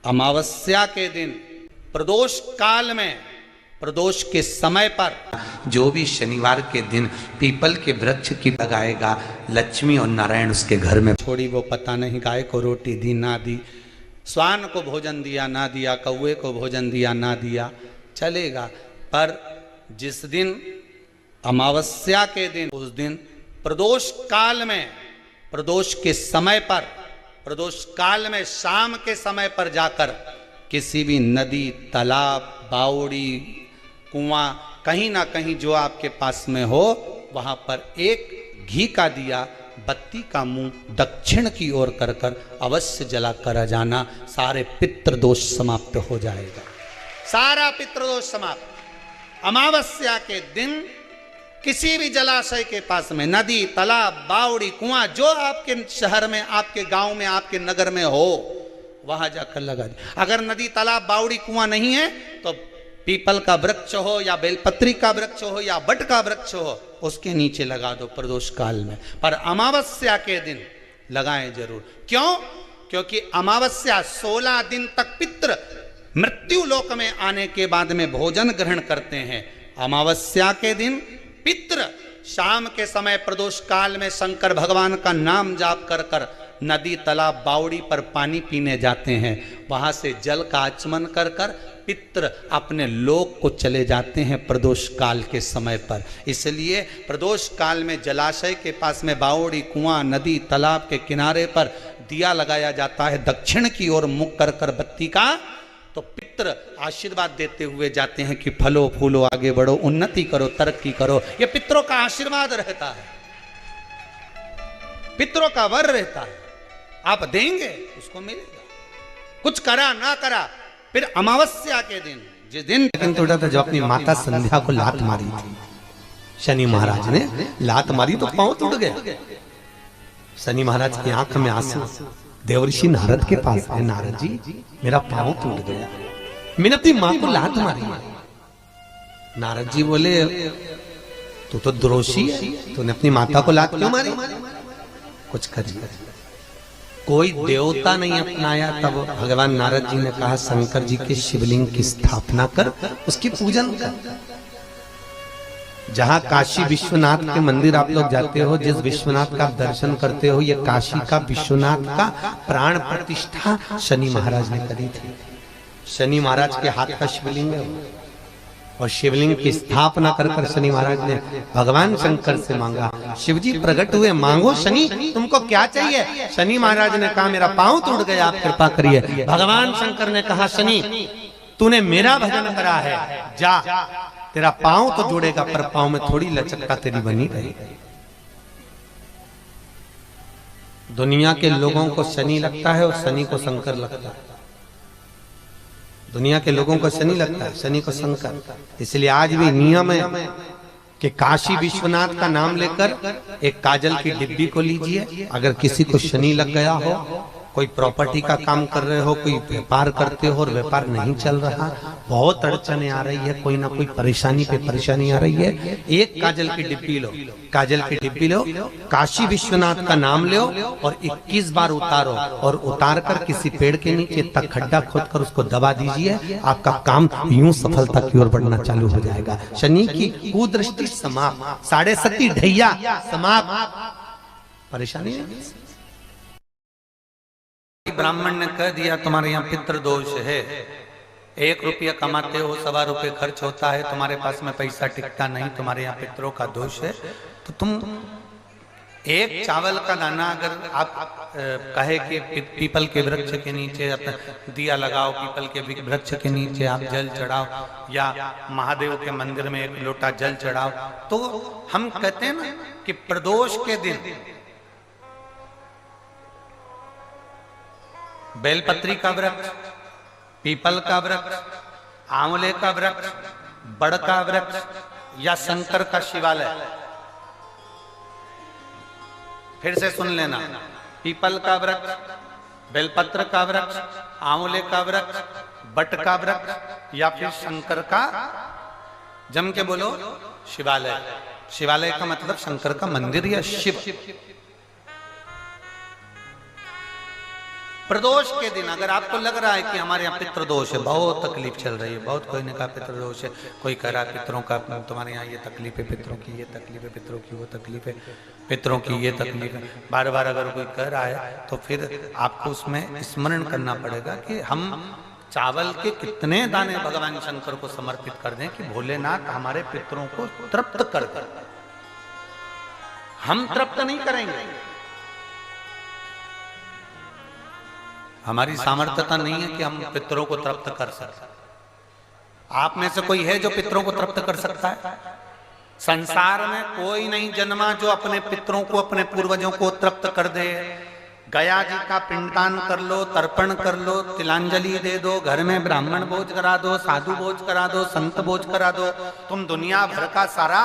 अमावस्या के दिन प्रदोष काल में, प्रदोष के समय पर जो भी शनिवार के दिन पीपल के वृक्ष की लगाएगा, लक्ष्मी और नारायण उसके घर में छोड़ी वो पता नहीं, गाय को रोटी दी ना दी, स्वान को भोजन दिया ना दिया, कौवे को भोजन दिया ना दिया, चलेगा। पर जिस दिन अमावस्या के दिन, उस दिन प्रदोष काल में, प्रदोष के समय पर, प्रदोष काल में शाम के समय पर जाकर किसी भी नदी, तालाब, बावड़ी, कुआं, कहीं ना कहीं जो आपके पास में हो, वहां पर एक घी का दिया, बत्ती का मुंह दक्षिण की ओर कर कर अवश्य जला कर जाना। सारे पितृदोष समाप्त हो जाएगा, सारा पितृदोष समाप्त। अमावस्या के दिन किसी भी जलाशय के पास में, नदी, तालाब, बावड़ी, कुआं, जो आपके शहर में, आपके गांव में, आपके नगर में हो, वहां जाकर लगा दे। अगर नदी, तालाब, बावड़ी, कुआं नहीं है तो पीपल का वृक्ष हो या बेलपत्री का वृक्ष हो या बट का वृक्ष हो, उसके नीचे लगा दो प्रदोष काल में। पर अमावस्या के दिन लगाएं जरूर। क्यों? क्योंकि अमावस्या 16 दिन तक पितृ मृत्यु लोक में आने के बाद में भोजन ग्रहण करते हैं। अमावस्या के दिन पितृ शाम के समय प्रदोष काल में शंकर भगवान का नाम जाप कर कर नदी, तालाब, बावड़ी पर पानी पीने जाते हैं। वहां से जल का आचमन कर कर पितृ अपने लोक को चले जाते हैं प्रदोष काल के समय पर। इसलिए प्रदोष काल में जलाशय के पास में, बावड़ी, कुआं, नदी, तालाब के किनारे पर दिया लगाया जाता है दक्षिण की ओर मुख कर कर बत्ती का। तो पितृ आशीर्वाद देते हुए जाते हैं कि फलो फूलो, आगे बढ़ो, उन्नति करो, तरक्की करो। ये पितरों का आशीर्वाद रहता है, पितरों का वर रहता है। आप देंगे उसको मिलेगा, कुछ करा ना करा। फिर अमावस्या के दिन, जिस दिन लेकिन थोड़ा था, जब अपनी माता संध्या को लात मारी थी, शनि महाराज ने लात मारी तो पांव टूट गया। शनि महाराज की आंख में आंसू। देवर्षि नारद के पास है, नारद जी मेरा पांव टूट गया, मैंने अपनी मां को लात मारी। नारद जी बोले तू तो द्रोषी है, तूने अपनी माता को लात क्यों मारी? कुछ करिए। कोई देवता नहीं अपनाया। तब भगवान नारद जी ने कहा शंकर जी के शिवलिंग की स्थापना कर, उसकी पूजन कर। जहां काशी विश्वनाथ के मंदिर आप लोग जाते हो, जिस विश्वनाथ का दर्शन करते हो, ये काशी का विश्वनाथ का प्राण प्रतिष्ठा शनि महाराज ने करी थी। शनि महाराज के हाथ का शिवलिंग है, और शिवलिंग की स्थापना कर कर शनि महाराज ने भगवान शंकर से मांगा। शिवजी प्रकट हुए, मांगो शनि, तुमको क्या चाहिए? शनि महाराज ने कहा मेरा पांव टूट गया, आप कृपा करिए। भगवान शंकर ने कहा शनि तूने मेरा भजन करा है, जा, तेरा पांव तो जुड़ेगा पर पांव में थोड़ी लचकता तेरी बनी रहेगी। दुनिया के लोगों को शनि लगता है और शनि को शंकर लगता है। दुनिया के लोगों को शनि लगता है, शनि को शंकर। इसलिए आज भी नियम है कि काशी विश्वनाथ का नाम लेकर एक काजल की डिब्बी को लीजिए। अगर किसी को शनि लग गया हो, कोई प्रॉपर्टी का काम कर रहे हो, कोई व्यापार करते हो और व्यापार नहीं चल रहा, बहुत अड़चने आ रही है, कोई ना कोई परेशानी पे परेशानी आ रही है, एक काजल की डिब्बी लो, काजल की डिब्बी लो, काशी विश्वनाथ का नाम लो और 21 बार उतारो, और उतार कर किसी पेड़ के नीचे तक खड्डा खोद कर उसको दबा दीजिए। आपका काम यूं सफलता की ओर बढ़ना चालू हो जाएगा। शनि की कुदृष्टि समाप्त, 7.5 ढैया समाप्त, परेशानी नहीं। ब्राह्मण ने कह दिया तुम्हारे यहाँ पितृदोष है, 1 रुपया कमाते हो, 1.25 रुपये खर्च होता है, तुम्हारे पास में पैसा टिकता नहीं, तुम्हारे यहाँ पितरों का दोष है, तो तुम एक चावल का दाना अगर आप कहे कि पीपल के वृक्ष के नीचे दिया लगाओ, पीपल के वृक्ष के नीचे आप जल चढ़ाओ, या महादेव के मंदिर में 1 लोटा जल चढ़ाओ, तो हम कहते हैं ना कि प्रदोष के दिन बेलपत्री का वृक्ष, पीपल का वृक्ष, आंवले का वृक्ष, बड़ का वृक्ष या शंकर का शिवालय, फिर से सुन लेना, पीपल का वृक्ष, बेलपत्र का वृक्ष, आंवले का वृक्ष, बट का वृक्ष या फिर शंकर का, जम के बोलो, शिवालय। शिवालय का मतलब शंकर का मंदिर या शिव। प्रदोष के दिन अगर आपको लग रहा है कि हमारे यहाँ पितृदोष है, बहुत तकलीफ चल रही है, बहुत कोई ने कहा पितृदोष है, कोई कह रहा है पितरों का तुम्हारे यहाँ ये तकलीफ है, पितरों की ये तकलीफ है, पितरों की वो तकलीफ है, पितरों की ये तकलीफ है, बार बार अगर कोई कह रहा है तो फिर आपको उसमें स्मरण करना पड़ेगा कि हम चावल के कितने दाने भगवान शंकर को समर्पित कर दें कि भोलेनाथ हमारे पितरों को तृप्त कर दें। हम तृप्त नहीं करेंगे, हमारी सामर्थ्यता नहीं है कि हम पितरों को तृप्त कर सकते। आप में से कोई है जो पितरों को तृप्त कर सकता है? संसार में कोई नहीं जन्मा जो अपने पितरों को, अपने पूर्वजों को तृप्त कर दे। गया जी का पिंडदान कर लो, तर्पण कर लो, तिलांजलि दे दो, घर में ब्राह्मण भोज करा दो, साधु भोज करा दो, संत भोज करा दो, तुम दुनिया भर का सारा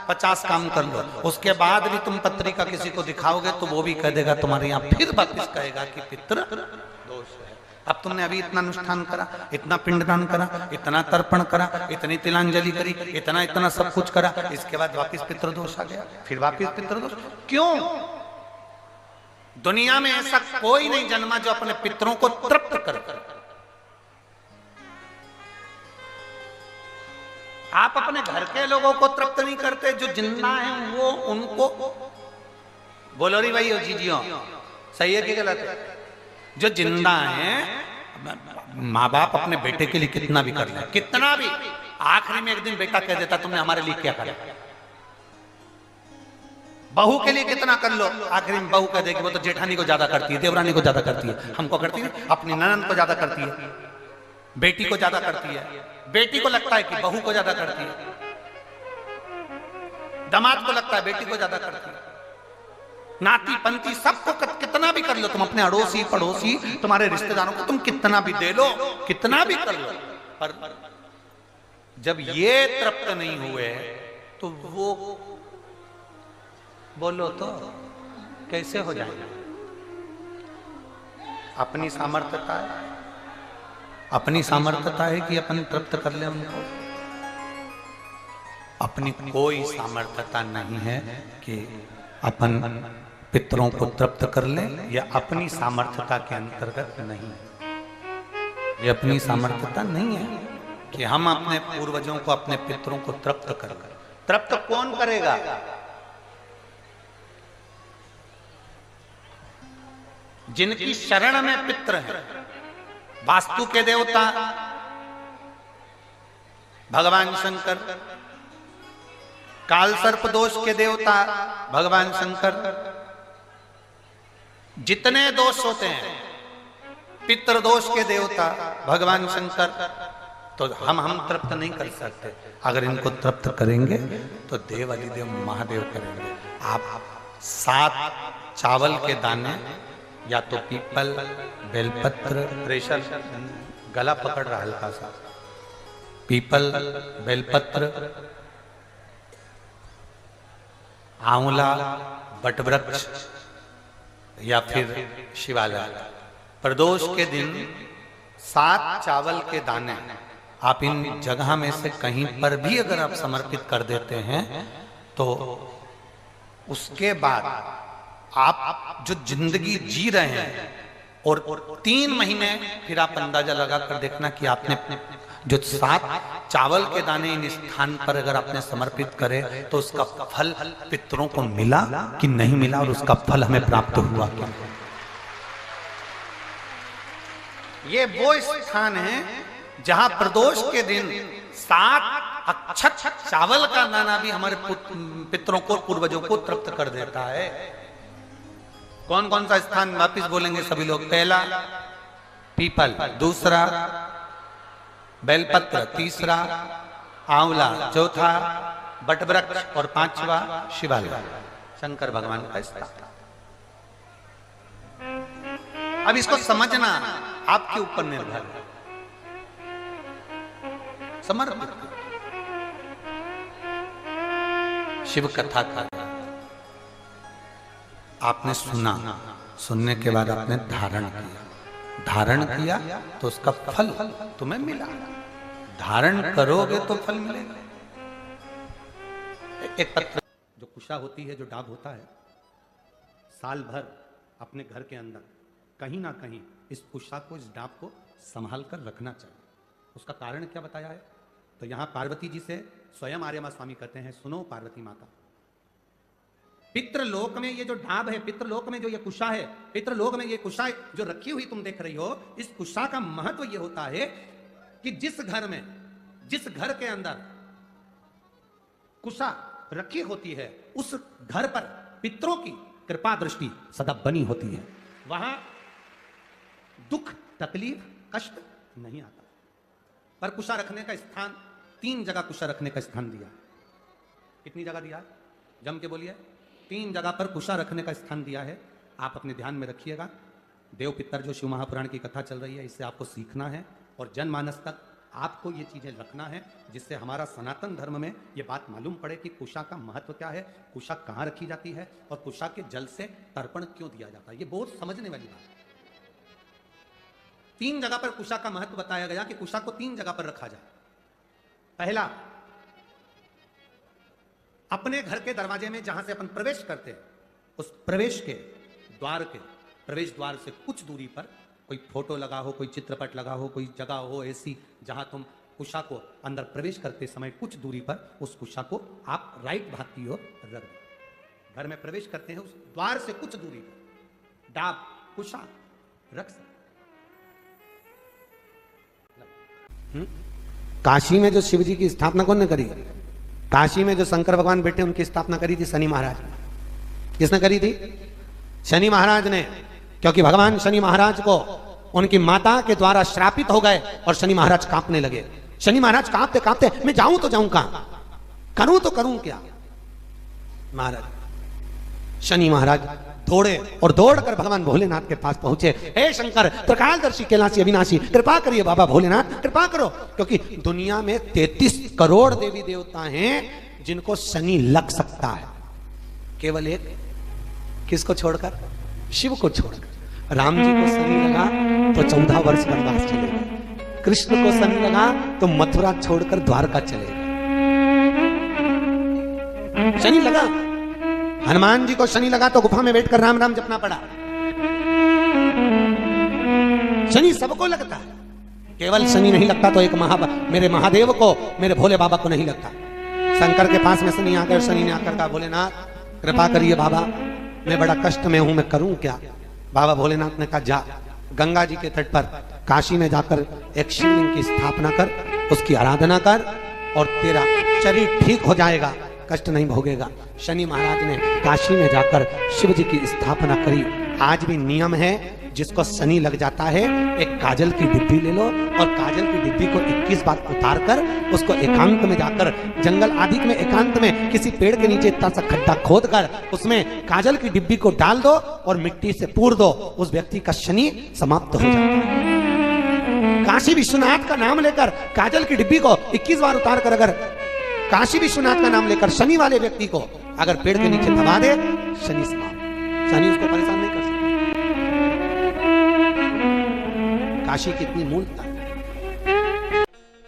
50 काम कर लो, उसके बाद भी तुम पत्रिका किसी को दिखाओगे तो वो भी कह देगा तुम्हारे यहाँ, फिर वापिस कहेगा कि पितृ दोष है। अब तुमने अभी इतना अनुष्ठान करा, इतना पिंडदान करा, इतना तर्पण करा, इतनी तिलांजलि करी, इतना सब कुछ करा, इसके बाद वापिस पितृदोष आ गया, फिर वापिस पितृदोष। क्यों? दुनिया में ऐसा कोई नहीं जन्मा जो अपने पितरों को तृप्त कर। आप अपने घर के लोगों को तृप्त नहीं करते, जो जिंदा हैं वो उनको बोलो री भाई जीजियो, सही है कि गलत है? जो जिंदा हैं, माँ बाप अपने बेटे के लिए कितना भी कर ले, कितना भी, आखिरी में एक दिन बेटा कह देता तुमने हमारे लिए क्या करा। बहू के लिए कितना कर लो, आखिरी में बहू कह देगी वो तो जेठानी को ज्यादा करती है, देवरानी को ज्यादा करती है, हमको करती है, अपनी ननद को ज्यादा करती है, बेटी को ज्यादा करती है, बेटी को लगता है कि बहू को ज्यादा करती है, दामाद को लगता है बेटी को ज्यादा करती है, नाती पंती सबको कितना भी कर लो, तुम अपने अड़ोसी पड़ोसी तुम्हारे रिश्तेदारों को तुम कितना भी दे लो, कितना भी कर लो, पर जब ये तृप्त नहीं हुए तो वो बोलो तो कैसे हो जाएगा? अपनी सामर्थ्यता है, अपनी सामर्थ्यता है कि अपन तृप्त कर ले उनको? अपनी कोई सामर्थ्यता नहीं है कि अपन पितरों को तृप्त कर ले, या अपनी सामर्थ्यता के अंतर्गत नहीं, ये अपनी सामर्थ्यता नहीं है कि हम अपने पूर्वजों को, अपने पितरों को तृप्त कर। तृप्त कौन करेगा? जिनकी शरण में पितृ है। वास्तु के देवता भगवान शंकर, काल सर्प दोष के देवता भगवान शंकर, जितने दोष होते हैं पितृदोष के देवता भगवान शंकर, तो हम तृप्त नहीं कर सकते। अगर इनको तृप्त करेंगे तो देव अधिदेव महादेव करेंगे। आप 7 चावल के दाने, या तो पीपल, बेलपत्र, प्रेशर गला पकड़ रहा हल्का सा, पीपल, बेलपत्र, आंवला, बटवृक्ष या फिर शिवालय, प्रदोष के दिन 7 चावल के दाने आप इन जगह में से कहीं पर भी अगर आप समर्पित कर देते हैं तो उसके बाद आप जो जिंदगी जी रहे हैं, और 3 महीने फिर आप अंदाजा लगा कर देखना कि आपने जो 7 चावल के दाने इन स्थान पर अगर आपने समर्पित करे तो उसका फल पितरों को मिला कि नहीं मिला, और उसका फल हमें प्राप्त हुआ क्या। ये वो स्थान है जहां प्रदोष के दिन 7 अक्षत चावल का दाना भी हमारे पितरों को, पूर्वजों को तृप्त कर देता है। कौन कौन सा स्थान वापिस बोलेंगे सभी लोग? पहला पीपल, दूसरा बेलपत्र, तीसरा आंवला, चौथा बटवृक्ष और 5वां शिवालय, शंकर भगवान का स्थान। अब इसको समझना आपके ऊपर निर्भर है। समर्पित शिव कथा का आपने सुना, सुनने के बाद आपने धारण किया, धारण किया तो उसका फल तुम्हें मिला। धारण करोगे तो फल मिलेगा। एक पत्र जो कुशा होती है, जो डाब होता है, साल भर अपने घर के अंदर कहीं ना कहीं इस कुशा को, इस डाब को संभाल कर रखना चाहिए। उसका कारण क्या बताया है? तो यहां पार्वती जी से स्वयं आर्यमा स्वामी कहते हैं, सुनो पार्वती माता, पितृलोक में ये जो ढाब है, पितृलोक में जो ये कुशा है, पितृलोक में ये कुशा जो रखी हुई तुम देख रही हो, इस कुशा का महत्व ये होता है कि जिस घर में, जिस घर के अंदर कुशा रखी होती है, उस घर पर पितरों की कृपा दृष्टि सदा बनी होती है। वहां दुख, तकलीफ, कष्ट नहीं आता। पर कुशा रखने का स्थान, 3 जगह कुशा रखने का स्थान दिया। कितनी जगह दिया? जम के बोलिए। 3 जगह पर कुशा रखने का स्थान दिया है। आप अपने ध्यान में रखिएगा। देव पितर जो शिव महापुराण की कथा चल रही है, इससे आपको सीखना है और जनमानस तक आपको ये चीजें रखना है, जिससे हमारा सनातन धर्म में ये बात मालूम पड़े कि कुशा का महत्व क्या है, कुशा कहाँ रखी जाती है और कुशा के जल से तर्पण क्यों दिया जाता है। ये बहुत समझने वाली बात है। 3 जगह पर कुशा का महत्व बताया गया कि कुशा को 3 जगह पर रखा जाए। पहला, अपने घर के दरवाजे में जहां से अपन प्रवेश करते हैं, उस प्रवेश के द्वार के प्रवेश द्वार से कुछ दूरी पर कोई फोटो लगा हो, कोई चित्रपट लगा हो, कोई जगह हो ऐसी जहां तुम कुशा को अंदर प्रवेश करते समय कुछ दूरी पर उस कुशा को आप राइट भाग की ओर रख दो। घर में प्रवेश करते हैं, उस द्वार से कुछ दूरी पर डाब, कुशा रख सकते। काशी में जो शिव जी की स्थापना कौन ने करी? काशी में जो शंकर भगवान बैठे उनकी स्थापना करी थी शनि महाराज ने। किसने करी थी? शनि महाराज ने। क्योंकि भगवान शनि महाराज को उनकी माता के द्वारा श्रापित हो गए और शनि महाराज कांपने लगे। शनि महाराज कांपते कांपते, मैं जाऊं तो जाऊं कहां, करूं तो करूं क्या? महाराज, शनि महाराज दौड़े और दौड़कर भगवान भोलेनाथ के पास पहुंचे। हे शंकर, त्रिकालदर्शी, कैलाशी, अविनाशी, कृपा करिए बाबा भोलेनाथ, कृपा करो। क्योंकि दुनिया में 33 करोड़ देवी देवता हैं जिनको शनि लग सकता है, केवल एक, किसको छोड़कर? शिव को छोड़कर। राम जी को शनि लगा तो 14 वर्ष वनवास चलेगा। कृष्ण को शनि लगा तो मथुरा छोड़कर द्वारका चलेगा। शनि लगा। हनुमान जी को शनि लगा तो गुफा में बैठकर राम राम जपना पड़ा। शनि सबको लगता है, केवल शनि नहीं लगता तो एक मेरे महादेव को, मेरे भोले बाबा को नहीं लगता। शंकर के पास में शनि ने आकर कहा, भोलेनाथ कृपा करिए बाबा, मैं बड़ा कष्ट में हूं, मैं करूं क्या? बाबा भोलेनाथ ने कहा, जा गंगा जी के तट पर काशी में जाकर एक शिवलिंग की स्थापना कर, उसकी आराधना कर और तेरा शरीर ठीक हो जाएगा, कष्ट नहीं भोगेगा। शनि महाराज ने काशी में जाकर शिव जी की स्थापना करी। आज भी नियम है, जिसको शनि लग जाता है, एक काजल की डिब्बी ले लो और काजल की डिब्बी को 21 बार उतार कर उसको एकांत में जाकर, जंगल आदि में एकांत में किसी पेड़ के नीचे इतना सा खड्डा खोद कर उसमें काजल की डिब्बी को डाल दो और मिट्टी से पूर दो, उस व्यक्ति का शनि समाप्त हो जाता है। काशी विश्वनाथ का नाम लेकर काजल की डिब्बी को 21 बार उतार कर अगर काशी विश्वनाथ का नाम लेकर शनि वाले व्यक्ति को अगर पेड़ के नीचे दबा दे, शनि समाप्त। शनि उसको परेशान नहीं कर सकता। काशी कितनी मूलता है।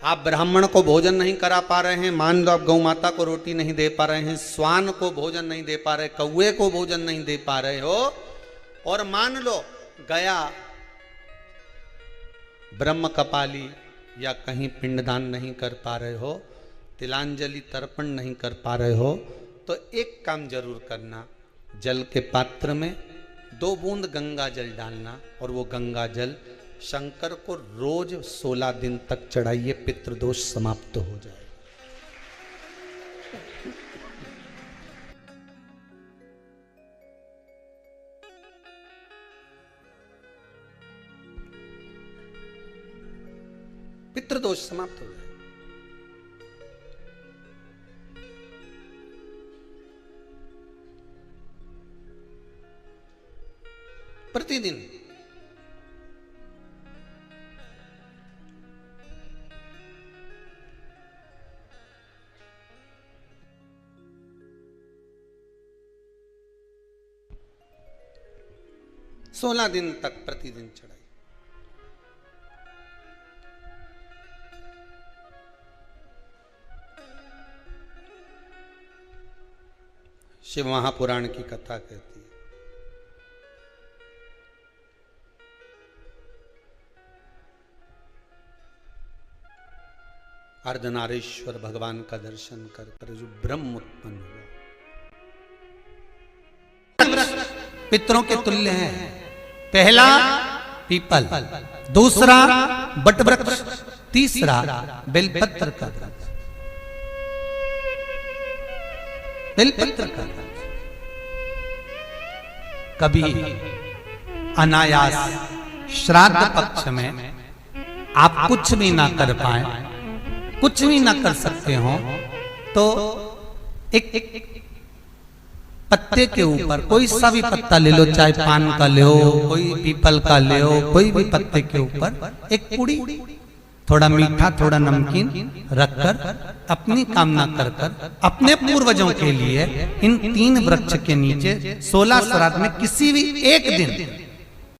आप ब्राह्मण को भोजन नहीं करा पा रहे हैं, मान लो आप गौ माता को रोटी नहीं दे पा रहे हैं, स्वान को भोजन नहीं दे पा रहे, कौवे को भोजन नहीं दे पा रहे हो, और मान लो गया ब्रह्म कपाली या कहीं पिंडदान नहीं कर पा रहे हो, तिलांजलि तर्पण नहीं कर पा रहे हो, तो एक काम जरूर करना, जल के पात्र में 2 बूंद गंगा जल डालना और वो गंगा जल शंकर को रोज 16 दिन तक चढ़ाइए, पितृदोष समाप्त हो जाए। पितृदोष समाप्त हो जाए। प्रतिदिन सोलह दिन तक प्रतिदिन चढ़ाई। शिव महापुराण की कथा कहती है, अर्धनारीश्वर भगवान का दर्शन कर कर जो ब्रह्म उत्पन्न हुआ। पितरों के तुल्य हैं। पहला पीपल, दूसरा बटवृक्ष, तीसरा बेलपत्र का वृक्ष। बेलपत्र का वृक्ष कभी अनायास श्राद्ध पक्ष में आप कुछ भी ना कर पाए, कुछ भी ना कर सकते हो, तो एक पत्ते के ऊपर कोई सा भी पत्ता ले लो, चाहे पान का ले हो, कोई पीपल का ले हो, कोई भी पत्ते के ऊपर एक पुड़ी, थोड़ा मीठा थोड़ा नमकीन रखकर अपनी कामना कर कर अपने पूर्वजों के लिए इन 3 वृक्ष के नीचे 16 श्राद्ध में किसी भी एक दिन